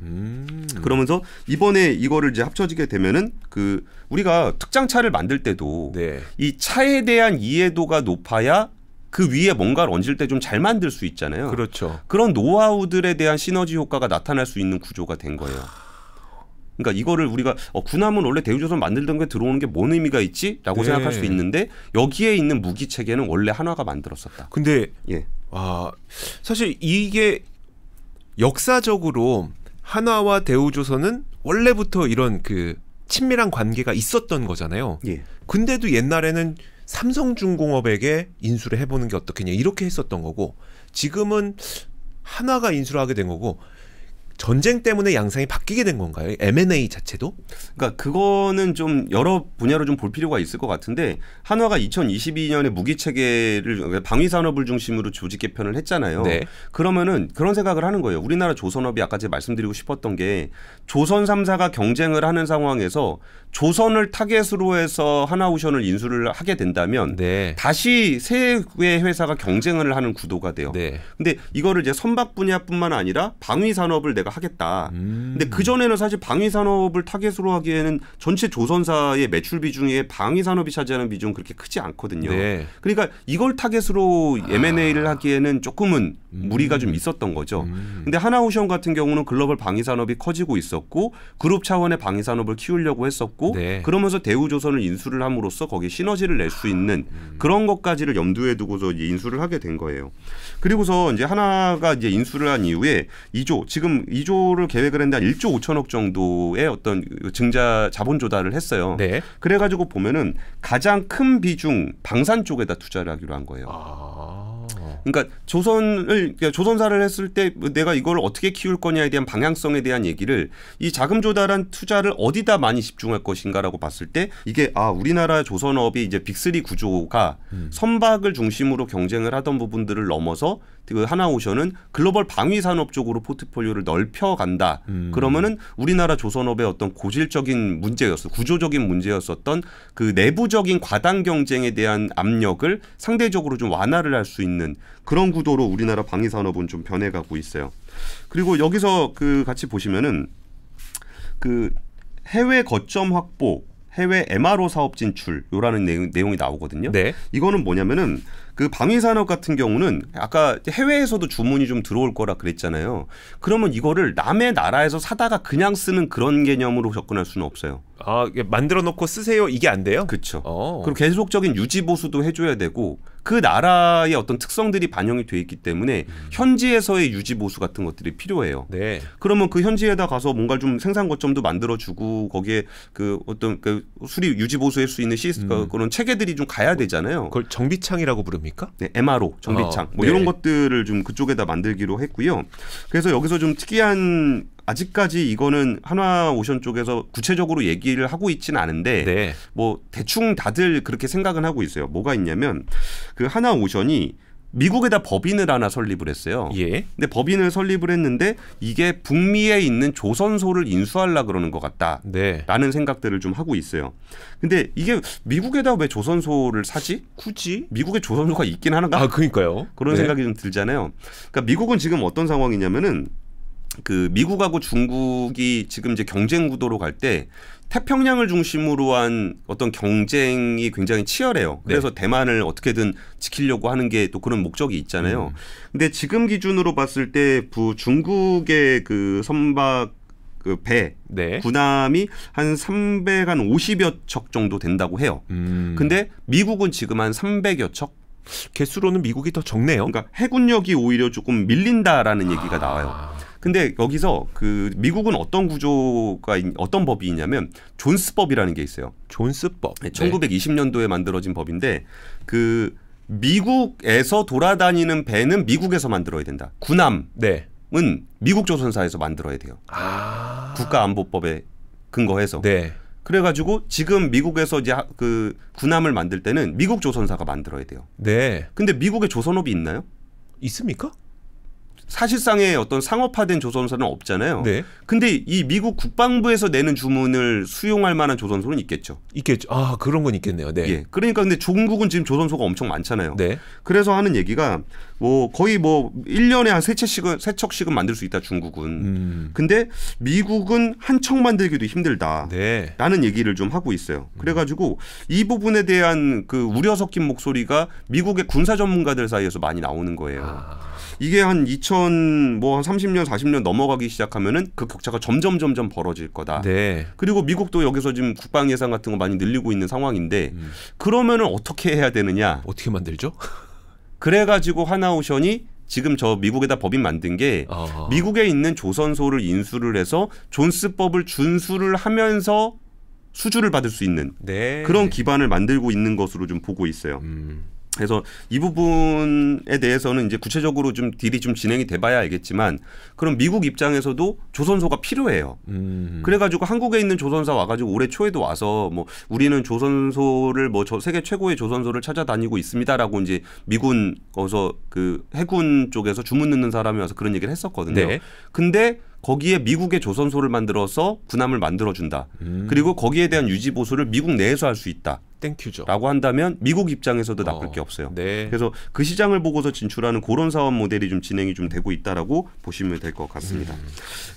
그러면서 이번에 이거를 이제 합쳐지게 되면은 그 우리가 특장차를 만들 때도 네. 이 차에 대한 이해도가 높아야 그 위에 뭔가를 얹을 때 좀 잘 만들 수 있잖아요. 그렇죠. 그런 노하우들에 대한 시너지 효과가 나타날 수 있는 구조가 된 거예요. 그러니까 이거를 우리가 군함은 원래 대우조선 만들던 게 들어오는 게 뭔 의미가 있지?라고 네. 생각할 수 있는데 여기에 있는 무기 체계는 원래 한화가 만들었었다. 근데 예. 사실 이게 역사적으로 한화와 대우조선은 원래부터 이런 그 친밀한 관계가 있었던 거잖아요. 예. 근데도 옛날에는 삼성중공업에게 인수를 해보는 게 어떻겠냐 이렇게 했었던 거고 지금은 한화가 인수를 하게 된 거고 전쟁 때문에 양상이 바뀌게 된 건가요? M&A 자체도? 그러니까 그거는 좀 여러 분야로 좀 볼 필요가 있을 것 같은데 한화가 2022년에 무기 체계를 방위 산업을 중심으로 조직 개편을 했잖아요. 네. 그러면은 그런 생각을 하는 거예요. 우리나라 조선업이 아까 제가 말씀드리고 싶었던 게 조선 3사가 경쟁을 하는 상황에서 조선을 타겟으로 해서 하나오션을 인수를 하게 된다면 네. 다시 세 개의 회사가 경쟁을 하는 구도가 돼요. 네. 근데 이거를 이제 선박 분야뿐만 아니라 방위 산업을 내가 하겠다. 근데 그 전에는 사실 방위 산업을 타겟으로 하기에는 전체 조선사의 매출 비중에 방위 산업이 차지하는 비중은 그렇게 크지 않거든요. 네. 그러니까 이걸 타겟으로 M&A를 하기에는 조금은 무리가 좀 있었던 거죠. 근데 하나오션 같은 경우는 글로벌 방위 산업이 커지고 있었고 그룹 차원의 방위 산업을 키우려고 했었고 네. 그러면서 대우조선을 인수를 함으로써 거기에 시너지를 낼 수 있는 그런 것까지를 염두에 두고서 이제 인수를 하게 된 거예요. 그리고서 이제 하나가 이제 인수를 한 이후에 2조 지금 2조를 계획을 했는데 한 1조 5천억 정도의 어떤 증자 자본 조달을 했어요. 네. 그래가지고 보면은 가장 큰 비중 방산 쪽에다 투자를 하기로 한 거예요. 그러니까 조선사를 했을 때 내가 이걸 어떻게 키울 거냐에 대한 방향성에 대한 얘기를 이 자금 조달한 투자를 어디다 많이 집중할 것인가라고 봤을 때 이게 우리나라 조선업이 이제 빅3 구조가 선박을 중심으로 경쟁을 하던 부분들을 넘어서 그 하나오션은 글로벌 방위 산업 쪽으로 포트폴리오를 넓혀간다. 그러면은 우리나라 조선업의 어떤 고질적인 구조적인 문제였었던 그 내부적인 과당 경쟁에 대한 압력을 상대적으로 좀 완화를 할 수 있는 그런 구도로 우리나라 방위 산업은 좀 변해가고 있어요. 그리고 여기서 그 같이 보시면은 그 해외 거점 확보, 해외 MRO 사업 진출 요라는 내용이 나오거든요. 네. 이거는 뭐냐면은 그 방위 산업 같은 경우는 아까 해외에서도 주문이 좀 들어올 거라 그랬잖아요. 그러면 이거를 남의 나라에서 사다가 그냥 쓰는 그런 개념으로 접근할 수는 없어요. 만들어 놓고 쓰세요 이게 안 돼요? 그렇죠. 그리고 계속적인 유지 보수도 해줘야 되고 그 나라의 어떤 특성들이 반영이 돼 있기 때문에 현지에서의 유지 보수 같은 것들이 필요해요. 네. 그러면 그 현지에다 가서 뭔가 좀 생산 거점도 만들어주고 거기에 그 어떤 그 수리 유지 보수할 수 있는 그런 체계들이 좀 가야 되잖아요. 그걸 정비창이라고 부릅니까? 네, MRO 정비창 네. 이런 것들을 좀 그쪽에다 만들기로 했고요. 그래서 여기서 좀 특이한 아직까지 이거는 하나오션 쪽에서 구체적으로 얘기를 하고 있지는 않은데 네. 뭐 대충 다들 그렇게 생각은 하고 있어요. 뭐가 있냐면 그 하나오션이 미국에다 법인을 하나 설립을 했어요. 예. 근데 법인을 설립을 했는데 이게 북미에 있는 조선소를 인수하려고 그러는 것 같다. 네. 라는 생각들을 좀 하고 있어요. 근데 이게 미국에다 왜 조선소를 사지? 굳이? 미국에 조선소가 있긴 하는가? 그러니까요. 그런 생각이 좀 들잖아요. 그러니까 미국은 지금 어떤 상황이냐면은 그 미국하고 중국이 지금 이제 경쟁 구도로 갈 때 태평양을 중심으로 한 어떤 경쟁이 굉장히 치열해요. 그래서 대만을 어떻게든 지키려고 하는 게 또 그런 목적이 있잖아요. 근데 지금 기준으로 봤을 때 중국의 그 선박 그 배 군함이 한 350여 척 정도 된다고 해요. 근데 미국은 지금 한 300여 척? 개수로는 미국이 더 적네요. 그러니까 해군력이 오히려 조금 밀린다라는 얘기가 나와요. 근데 여기서 그 미국은 어떤 법이 있냐면 존스법이라는 게 있어요. 존스법. 네, 1920년도에 만들어진 법인데 그 미국에서 돌아다니는 배는 미국에서 만들어야 된다. 군함은 미국 조선사에서 만들어야 돼요. 국가안보법에 근거해서. 네. 그래가지고 지금 미국에서 이제 그 군함을 만들 때는 미국 조선사가 만들어야 돼요. 네. 근데 미국에 조선업이 있나요? 있습니까? 사실상의 어떤 상업화된 조선소는 없잖아요. 네. 근데 이 미국 국방부에서 내는 주문을 수용할 만한 조선소는 있겠죠. 있겠죠. 그런 건 있겠네요. 네. 예. 그러니까 근데 중국은 지금 조선소가 엄청 많잖아요. 네. 그래서 하는 얘기가 뭐 거의 뭐 1년에 한 세 척씩은 만들 수 있다 중국은. 근데 미국은 한 척 만들기도 힘들다. 네. 라는 얘기를 좀 하고 있어요. 그래가지고 이 부분에 대한 그 우려 섞인 목소리가 미국의 군사 전문가들 사이에서 많이 나오는 거예요. 이게 한 30년, 40년 넘어가기 시작하면은 그 격차가 점점 벌어질 거다. 네. 그리고 미국도 여기서 지금 국방 예산 같은 거 많이 늘리고 있는 상황인데 그러면은 어떻게 해야 되느냐? 어떻게 만들죠? 그래가지고 하나오션이 지금 저 미국에다 법인 만든 게 미국에 있는 조선소를 인수를 해서 존스법을 준수를 하면서 수주를 받을 수 있는 그런 기반을 만들고 있는 것으로 좀 보고 있어요. 그래서 이 부분에 대해서는 이제 구체적으로 좀 딜이 좀 진행이 돼봐야 알겠지만 그럼 미국 입장에서도 조선소가 필요해요. 그래가지고 한국에 있는 조선사 와가지고 올해 초에도 와서 뭐 우리는 조선소를 뭐 세계 최고의 조선소를 찾아다니고 있습니다라고 이제 미군 거기서 그 해군 쪽에서 주문 넣는 사람이 와서 그런 얘기를 했었거든요. 네. 근데 거기에 미국의 조선소를 만들어서 군함을 만들어준다. 그리고 거기에 대한 유지 보수를 미국 내에서 할 수 있다. 땡큐죠. 라고 한다면 미국 입장에서도 나쁠 게 없어요. 네. 그래서 그 시장을 보고서 진출하는 그런 사업 모델이 좀 진행이 좀 되고 있다라고 보시면 될 것 같습니다.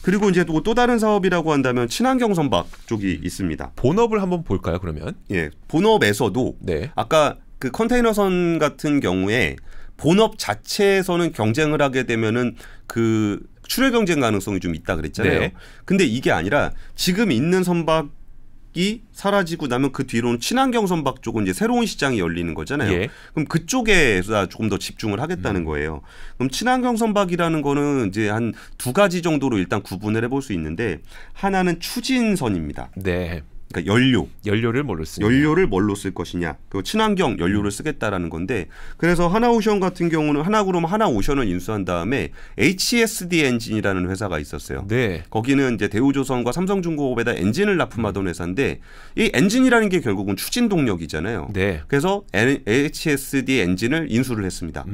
그리고 이제 또 다른 사업이라고 한다면 친환경 선박 쪽이 있습니다. 본업을 한번 볼까요, 그러면? 예, 본업에서도 네. 아까 그 컨테이너선 같은 경우에 본업 자체에서는 경쟁을 하게 되면은 그 출혈 경쟁 가능성이 좀 있다 그랬잖아요. 네. 근데 이게 아니라 지금 있는 선박이 사라지고 나면 그 뒤로는 친환경 선박 쪽은 이제 새로운 시장이 열리는 거잖아요. 예. 그럼 그쪽에서 조금 더 집중을 하겠다는 거예요. 그럼 친환경 선박이라는 거는 이제 한 두 가지 정도로 일단 구분을 해볼 수 있는데 하나는 추진선입니다. 네. 그러니까 연료를 뭘로 쓰냐? 연료를 뭘로 쓸 것이냐. 그 친환경 연료를 쓰겠다라는 건데 그래서 하나오션 같은 경우는 하나그룹 하나오션을 인수한 다음에 HSD 엔진이라는 회사가 있었어요. 네. 거기는 이제 대우조선과 삼성중공업에다 엔진을 납품하던 회사인데 이 엔진이라는 게 결국은 추진 동력이잖아요. 네. 그래서 HSD 엔진을 인수를 했습니다.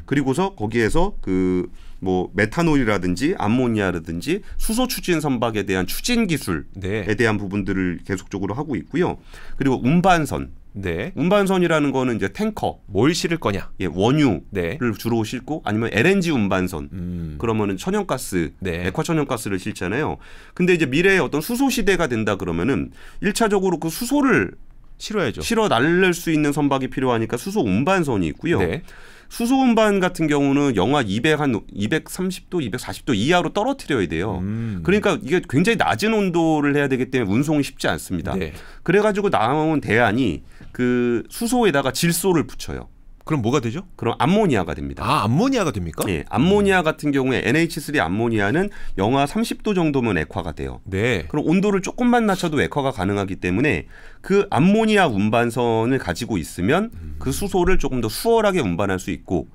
그리고서 거기에서 그 뭐 메탄올이라든지 암모니아라든지 수소 추진 선박에 대한 추진 기술에 네. 대한 부분들을 계속적으로 하고 있고요. 그리고 운반선. 네. 운반선이라는 거는 이제 탱커, 뭘 실을 거냐? 예, 원유를 네. 주로 싣고 아니면 LNG 운반선. 그러면은 천연가스, 네. 액화천연가스를 싣잖아요. 근데 이제 미래에 어떤 수소 시대가 된다 그러면은 1차적으로 그 수소를 실어야죠. 실어 날릴 수 있는 선박이 필요하니까 수소 운반선이 있고요. 네. 수소 운반 같은 경우는 영하 230도, 240도 이하로 떨어뜨려야 돼요. 그러니까 이게 굉장히 낮은 온도를 해야 되기 때문에 운송이 쉽지 않습니다. 네. 그래가지고 나온 대안이 그 수소에다가 질소를 붙여요. 그럼 뭐가 되죠? 그럼 암모니아가 됩니다. 아, 암모니아가 됩니까? 예, 암모니아 같은 경우에 NH3 암모니아는 영하 30도 정도면 액화가 돼요. 네. 그럼 온도를 조금만 낮춰도 액화가 가능하기 때문에 그 암모니아 운반선을 가지고 있으면 그 수소를 조금 더 수월하게 운반할 수 있고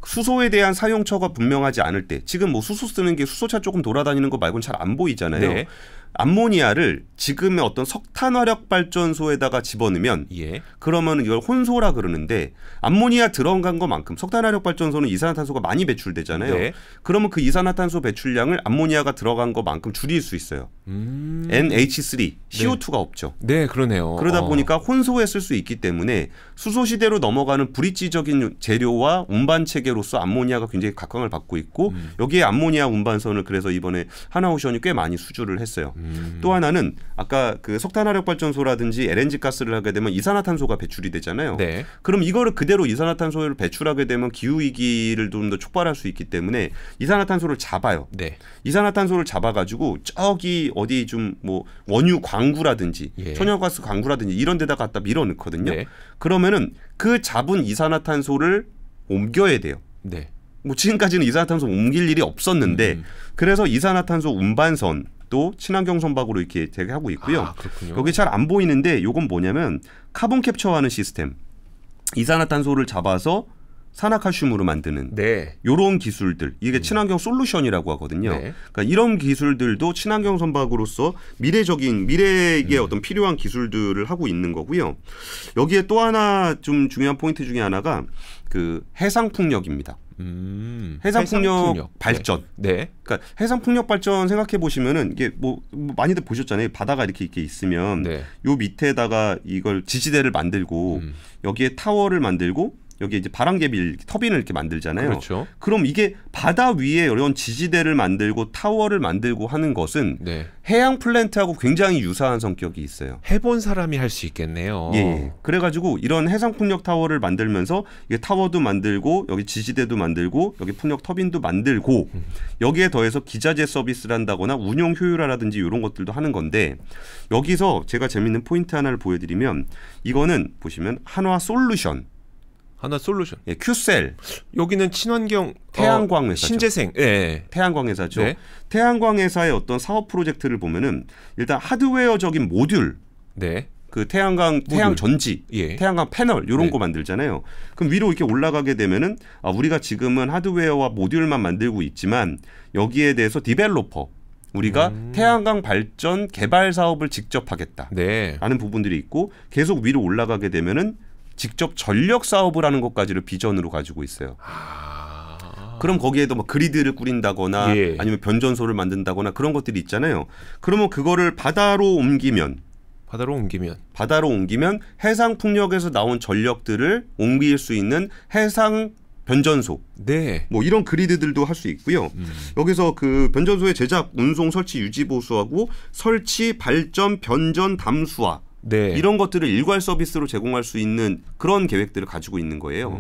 수소에 대한 사용처가 분명하지 않을 때 지금 뭐 수소 쓰는 게 수소차 조금 돌아다니는 거 말고는 잘 안 보이잖아요. 네. 암모니아를 지금의 어떤 석탄화력 발전소에다가 집어넣으면 예. 그러면 이걸 혼소라 그러는데 암모니아 들어간 것만큼 석탄화력 발전소는 이산화탄소가 많이 배출되잖아요. 네. 그러면 그 이산화탄소 배출량을 암모니아가 들어간 것만큼 줄일 수 있어요. NH3, CO2가 없죠. 네, 그러네요. 그러다 보니까 혼소에 쓸 수 있기 때문에 수소 시대로 넘어가는 브릿지적인 재료와 운반 체계로서 암모니아가 굉장히 각광을 받고 있고 여기에 암모니아 운반선을 그래서 이번에 하나오션이 꽤 많이 수주를 했어요. 또 하나는 아까 그 석탄화력 발전소라든지 LNG 가스를 하게 되면 이산화탄소가 배출이 되잖아요. 네. 그럼 이거를 그대로 이산화탄소를 배출하게 되면 기후 위기를 좀 더 촉발할 수 있기 때문에 이산화탄소를 잡아요. 네. 이산화탄소를 잡아가지고 저기 어디 좀 뭐 원유 광구라든지 예. 천연가스 광구라든지 이런 데다 갖다 밀어넣거든요. 네. 그러면은 그 잡은 이산화탄소를 옮겨야 돼요. 네. 뭐 지금까지는 이산화탄소 옮길 일이 없었는데 그래서 이산화탄소 운반선 또 친환경 선박으로 이렇게 되게 하고 있고요. 아, 그렇군요. 여기 잘 안 보이는데 이건 뭐냐면 카본 캡처하는 시스템. 이산화탄소를 잡아서 산화칼슘으로 만드는 네. 이런 기술들 이게 친환경 솔루션이라고 하거든요. 네. 그러니까 이런 기술들도 친환경 선박으로서 미래의 어떤 필요한 기술들을 하고 있는 거고요. 여기에 또 하나 좀 중요한 포인트 중에 하나가 그 해상풍력입니다. 해상풍력 발전. 네. 그러니까 해상풍력 발전 생각해 보시면은 이게 뭐 많이들 보셨잖아요. 바다가 이렇게 있으면 네. 요 밑에다가 이걸 지지대를 만들고 여기에 타워를 만들고 여기 이제 바람개비 터빈을 이렇게 만들잖아요. 그렇죠. 그럼 이게 바다 위에 이런 지지대를 만들고 타워를 만들고 하는 것은 네. 해양 플랜트하고 굉장히 유사한 성격이 있어요. 해본 사람이 할 수 있겠네요. 예. 그래가지고 이런 해상 풍력 타워를 만들면서 이게 타워도 만들고 여기 지지대도 만들고 여기 풍력 터빈도 만들고 여기에 더해서 기자재 서비스를 한다거나 운용 효율화라든지 이런 것들도 하는 건데 여기서 제가 재밌는 포인트 하나를 보여드리면 이거는 보시면 한화 솔루션. 하나 솔루션. 예, 큐셀. 여기는 친환경 태양광 회사죠. 신재생. 예. 태양광 회사죠. 네. 태양광 회사의 어떤 사업 프로젝트를 보면은 일단 하드웨어적인 모듈 네. 그 태양 전지, 예. 태양광 패널 이런 네. 거 만들잖아요. 그럼 위로 이렇게 올라가게 되면은 우리가 지금은 하드웨어와 모듈만 만들고 있지만 여기에 대해서 디벨로퍼 우리가 태양광 발전 개발 사업을 직접 하겠다. 네. 라는 부분들이 있고 계속 위로 올라가게 되면은 직접 전력 사업을 하는 것까지를 비전으로 가지고 있어요. 그럼 거기에도 뭐 그리드를 꾸린다거나 예. 아니면 변전소를 만든다거나 그런 것들이 있잖아요. 그러면 그거를 바다로 옮기면 해상 풍력에서 나온 전력들을 옮길 수 있는 해상 변전소. 네. 뭐 이런 그리드들도 할 수 있고요. 여기서 그 변전소의 제작, 운송, 설치, 유지, 보수하고 설치, 발전, 변전, 담수화 네. 이런 것들을 일괄 서비스로 제공할 수 있는 그런 계획들을 가지고 있는 거예요.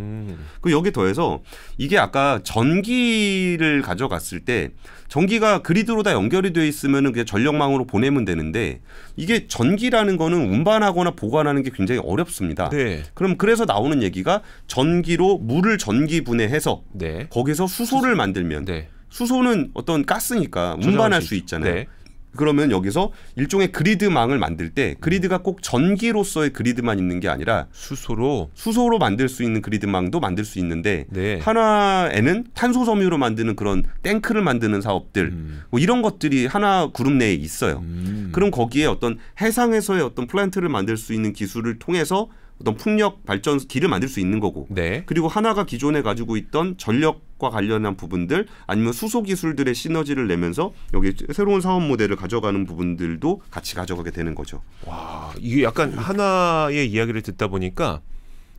그리고 여기 더해서 이게 아까 전기를 가져갔을 때 전기가 그리드로 다 연결이 되어 있으면 그냥 전력망으로 보내면 되는데 이게 전기라는 거는 운반하거나 보관하는 게 굉장히 어렵습니다. 네. 그럼 그래서 나오는 얘기가 전기로 물을 전기 분해해서 네. 거기서 수소를 만들면 네. 수소는 어떤 가스니까 운반할 수 있잖아요. 네. 그러면 여기서 일종의 그리드망을 만들 때 그리드가 꼭 전기로서의 그리드만 있는 게 아니라 수소로 만들 수 있는 그리드망도 만들 수 있는데 네. 한화에는 탄소 섬유로 만드는 그런 탱크를 만드는 사업들 뭐 이런 것들이 한화 그룹 내에 있어요. 그럼 거기에 어떤 해상에서의 어떤 플랜트를 만들 수 있는 기술을 통해서 어떤 풍력 발전기를 만들 수 있는 거고 네. 그리고 하나가 기존에 가지고 있던 전력과 관련한 부분들 아니면 수소 기술들의 시너지를 내면서 여기 새로운 사업 모델을 가져가는 부분들도 같이 가져가게 되는 거죠. 와, 이게 약간 하나의 이야기를 듣다 보니까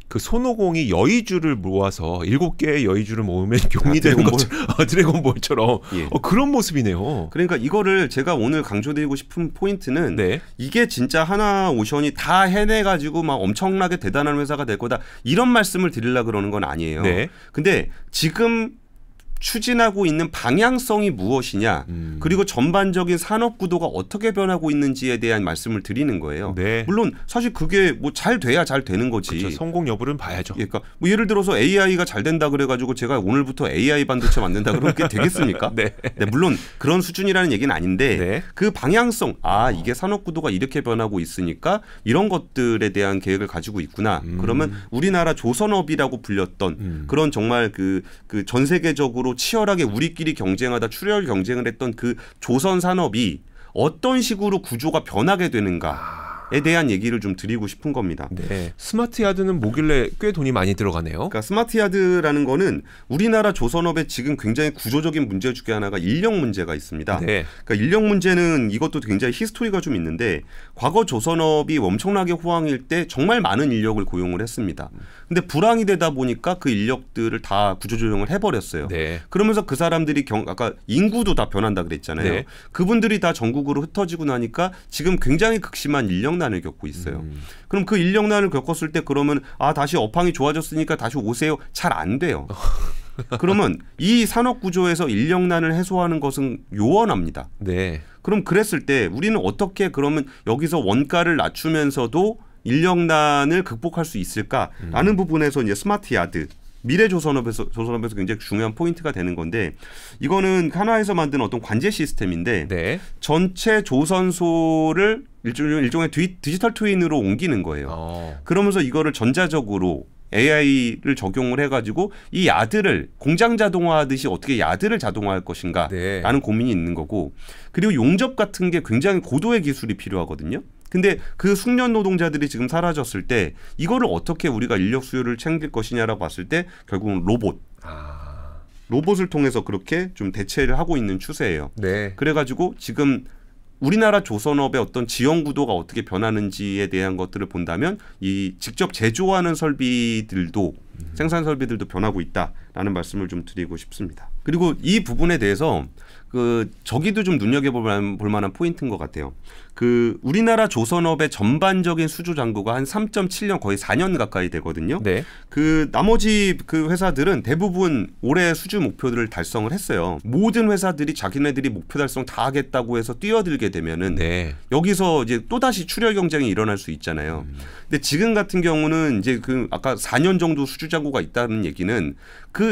그 손오공이 여의주를 모아서 7개의 여의주를 모으면 용이 되는 것처럼 드래곤볼처럼 예. 그런 모습이네요. 그러니까 이거를 제가 오늘 강조드리고 싶은 포인트는 네. 이게 진짜 하나오션이 다 해내가지고 막 엄청나게 대단한 회사가 될 거다 이런 말씀을 드리려고 그러는 건 아니에요. 네. 근데 지금 추진하고 있는 방향성이 무엇이냐 그리고 전반적인 산업 구도가 어떻게 변하고 있는지에 대한 말씀을 드리는 거예요. 네. 물론 사실 그게 뭐 잘 돼야 잘 되는 거지. 그렇죠. 성공 여부는 봐야죠. 그러니까 뭐 예를 들어서 AI가 잘 된다 그래가지고 제가 오늘부터 AI 반도체 만든다 그러면 그게 되겠습니까? 네. 네, 물론 그런 수준이라는 얘기는 아닌데 네. 그 방향성 이게 산업 구도가 이렇게 변하고 있으니까 이런 것들에 대한 계획을 가지고 있구나. 그러면 우리나라 조선업이라고 불렸던 그런 정말 그 전 세계적으로 치열하게 우리끼리 경쟁하다 출혈 경쟁을 했던 그 조선 산업이 어떤 식으로 구조가 변하게 되는가에 대한 얘기를 좀 드리고 싶은 겁니다. 네. 스마트 야드는 뭐길래 꽤 돈이 많이 들어가네요. 그러니까 스마트 야드라는 거는 우리나라 조선업에 지금 굉장히 구조적인 문제 중에 하나가 인력 문제가 있습니다. 네. 그러니까 인력 문제는 이것도 굉장히 히스토리가 좀 있는데 과거 조선업이 엄청나게 호황일 때 정말 많은 인력을 고용을 했습니다. 근데 불황이 되다 보니까 그 인력들을 다 구조조정을 해버렸어요. 네. 그러면서 그 사람들이 아까 인구도 다 변한다 그랬잖아요. 네. 그분들이 다 전국으로 흩어지고 나니까 지금 굉장히 극심한 인력난을 겪고 있어요. 그럼 그 인력난을 겪었을 때 그러면 다시 업황이 좋아졌으니까 다시 오세요. 잘 안 돼요. 그러면 이 산업 구조에서 인력난을 해소하는 것은 요원합니다. 네. 그럼 그랬을 때 우리는 어떻게 그러면 여기서 원가를 낮추면서도 인력난을 극복할 수 있을까라는 부분에서 이제 스마트 야드 미래 조선업에서 굉장히 중요한 포인트가 되는 건데 이거는 하나에서 만든 어떤 관제 시스템인데 네. 전체 조선소를 일종의 디지털 트윈으로 옮기는 거예요. 그러면서 이거를 전자적으로 AI를 적용을 해가지고 이 야드를 공장 자동화하듯이 어떻게 야드를 자동화할 것인가라는 고민이 있는 거고 그리고 용접 같은 게 굉장히 고도의 기술이 필요하거든요. 근데 그 숙련 노동자들이 지금 사라졌을 때 이거를 어떻게 우리가 인력 수요를 챙길 것이냐라고 봤을 때 결국은 로봇을 통해서 그렇게 좀 대체를 하고 있는 추세예요. 네. 그래가지고 지금 우리나라 조선업의 어떤 지형 구도가 어떻게 변하는지에 대한 것들을 본다면 이 직접 제조하는 설비들도 생산 설비들도 변하고 있다라는 말씀을 좀 드리고 싶습니다. 그리고 이 부분에 대해서 저기도 좀 눈여겨볼 만한 포인트인 것 같아요. 우리나라 조선업의 전반적인 수주 잔고가 한 3.7년 거의 4년 가까이 되거든요. 네. 나머지 회사들은 대부분 올해 수주 목표들을 달성을 했어요. 모든 회사들이 자기네들이 목표 달성 다 하겠다고 해서 뛰어들게 되면은 여기서 이제 또다시 출혈 경쟁이 일어날 수 있잖아요. 근데 지금 같은 경우는 이제 아까 4년 정도 수주 잔고가 있다는 얘기는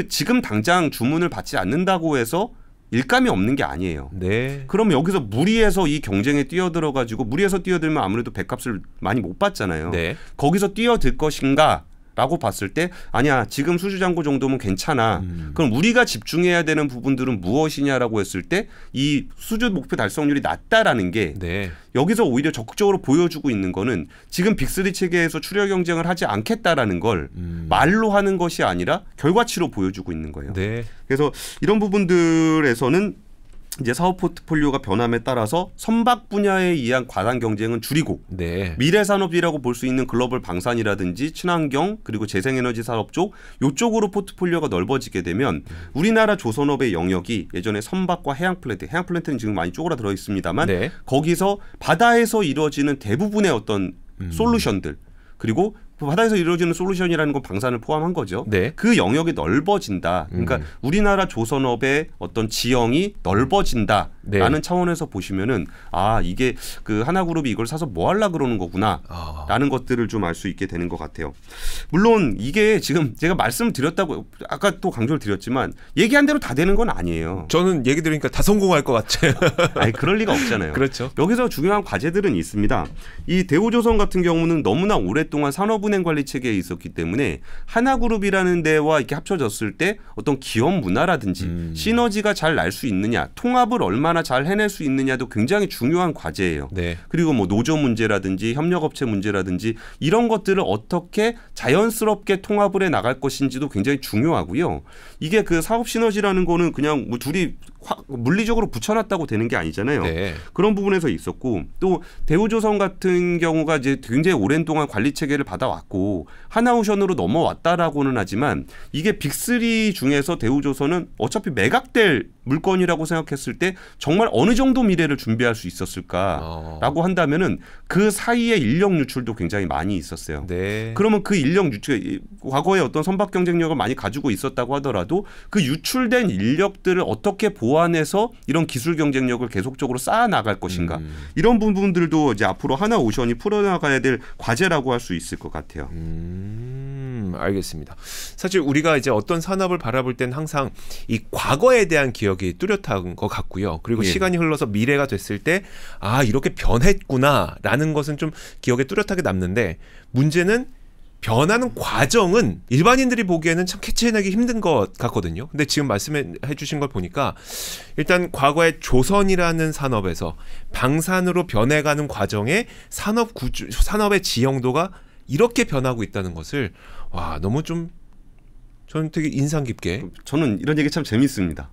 지금 당장 주문을 받지 않는다고 해서 일감이 없는 게 아니에요. 네. 그럼 여기서 무리해서 이 경쟁에 뛰어들어가지고 무리해서 뛰어들면 아무래도 배값을 많이 못 받잖아요. 네. 거기서 뛰어들 것인가? 라고 봤을 때 아니야 지금 수주잔고 정도면 괜찮아. 그럼 우리가 집중해야 되는 부분들은 무엇이냐라고 했을 때 이 수주 목표 달성률이 낮다라는 게 네. 여기서 오히려 적극적으로 보여주고 있는 거는 지금 빅3 체계에서 출혈 경쟁을 하지 않겠다라는 걸 말로 하는 것이 아니라 결과치로 보여주고 있는 거예요. 네. 그래서 이런 부분들에서는 이제 사업 포트폴리오가 변함에 따라서 선박 분야에 의한 과당 경쟁은 줄이고 네. 미래 산업이라고 볼 수 있는 글로벌 방산이라든지 친환경 그리고 재생에너지 사업 쪽 요쪽으로 포트폴리오가 넓어지게 되면 우리나라 조선업의 영역이 예전에 선박과 해양 플랜트는 지금 많이 쪼그라들어 있습니다만 네. 거기서 바다에서 이루어지는 대부분의 어떤 솔루션들 그리고 바다에서 이루어지는 솔루션이라는 건 방산을 포함한 거죠. 네. 그 영역이 넓어진다. 그러니까 우리나라 조선업의 어떤 지형이 넓어진다라는 네. 차원에서 보시면은 아 이게 그 하나그룹이 이걸 사서 뭐 하려 그러는 거구나라는 것들을 좀 알 수 있게 되는 것 같아요. 물론 이게 지금 제가 말씀드렸다고 아까 또 강조를 드렸지만 얘기한 대로 다 되는 건 아니에요. 저는 얘기 들으니까 다 성공할 것 같아요. 아니 그럴 리가 없잖아요. 그렇죠. 여기서 중요한 과제들은 있습니다. 이 대우조선 같은 경우는 너무나 오랫동안 산업은행 관리 체계에 있었기 때문에 하나그룹이라는 데와 이렇게 합쳐졌을 때 어떤 기업 문화라든지 시너지가 잘 날 수 있느냐, 통합을 얼마나 잘 해낼 수 있느냐도 굉장히 중요한 과제예요. 네. 그리고 뭐 노조 문제라든지 협력업체 문제라든지 이런 것들을 어떻게 자연스럽게 통합을 해 나갈 것인지도 굉장히 중요하고요. 이게 그 사업 시너지라는 거는 그냥 뭐 둘이 물리적으로 붙여놨다고 되는 게 아니잖아요. 네. 그런 부분에서 있었고 또 대우조선 같은 경우가 이제 굉장히 오랜 동안 관리 체계를 받아왔고 하나오션으로 넘어왔다라고는 하지만 이게 빅3 중에서 대우조선은 어차피 매각될 물건이라고 생각했을 때 정말 어느 정도 미래를 준비할 수 있었을까라고 한다면은 그 사이에 인력 유출도 굉장히 많이 있었어요. 네. 그러면 그 인력 유출 과거에 어떤 선박 경쟁력을 많이 가지고 있었다고 하더라도 그 유출된 인력들을 어떻게 보완해서 이런 기술 경쟁력을 계속적으로 쌓아 나갈 것인가 이런 부분들도 이제 앞으로 하나오션이 풀어나가야 될 과제라고 할 수 있을 것 같아요. 알겠습니다. 사실 우리가 이제 어떤 산업을 바라볼 땐 항상 이 과거에 대한 기억이 뚜렷한 것 같고요. 그리고 예. 시간이 흘러서 미래가 됐을 때 아 이렇게 변했구나라는 것은 좀 기억에 뚜렷하게 남는데 문제는 변하는 과정은 일반인들이 보기에는 참 캐치해내기 힘든 것 같거든요. 근데 지금 말씀해 주신 걸 보니까 일단 과거의 조선이라는 산업에서 방산으로 변해가는 과정에 산업 구조, 산업의 지형도가 이렇게 변하고 있다는 것을 와 너무 좀 저는 되게 인상 깊게 저는 이런 얘기 참 재밌습니다.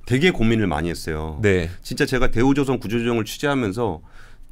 되게 고민을 많이 했어요. 네. 진짜 제가 대우조선 구조조정을 취재하면서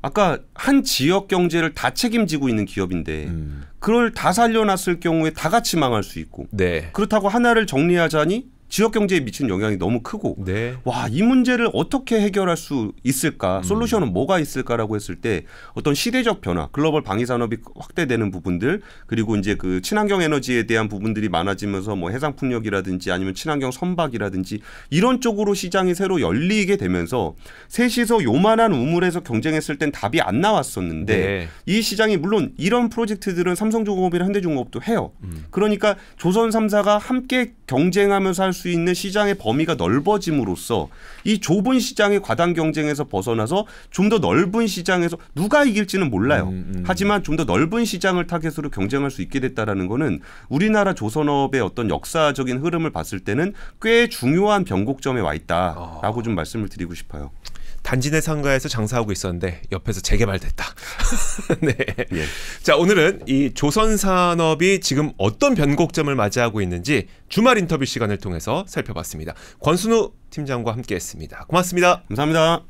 아까 한 지역 경제를 다 책임지고 있는 기업인데 그걸 다 살려놨을 경우에 다 같이 망할 수 있고 네. 그렇다고 하나를 정리하자니 지역 경제에 미치는 영향이 너무 크고 네. 와, 이 문제를 어떻게 해결할 수 있을까? 솔루션은 뭐가 있을까라고 했을 때 어떤 시대적 변화, 글로벌 방위 산업이 확대되는 부분들 그리고 이제 그 친환경 에너지에 대한 부분들이 많아지면서 뭐 해상 풍력이라든지 아니면 친환경 선박이라든지 이런 쪽으로 시장이 새로 열리게 되면서 셋이서 요만한 우물에서 경쟁했을 땐 답이 안 나왔었는데 네. 이 시장이 물론 이런 프로젝트들은 삼성중공업이나 현대중공업도 해요. 그러니까 조선 3사가 함께 경쟁하면서 할 수 있는 시장의 범위가 넓어짐으로써 이 좁은 시장의 과당 경쟁에서 벗어나서 좀 더 넓은 시장에서 누가 이길지는 몰라요. 하지만 좀 더 넓은 시장을 타겟으로 경쟁할 수 있게 됐다라는 거는 우리나라 조선업의 어떤 역사적인 흐름을 봤을 때는 꽤 중요한 변곡점에 와 있다라고 좀 말씀을 드리고 싶어요. 단지 내 상가에서 장사하고 있었는데 옆에서 재개발됐다. 네. 예. 자, 오늘은 이 조선 산업이 지금 어떤 변곡점을 맞이하고 있는지 주말 인터뷰 시간을 통해서 살펴봤습니다. 권순우 팀장과 함께했습니다. 고맙습니다. 감사합니다.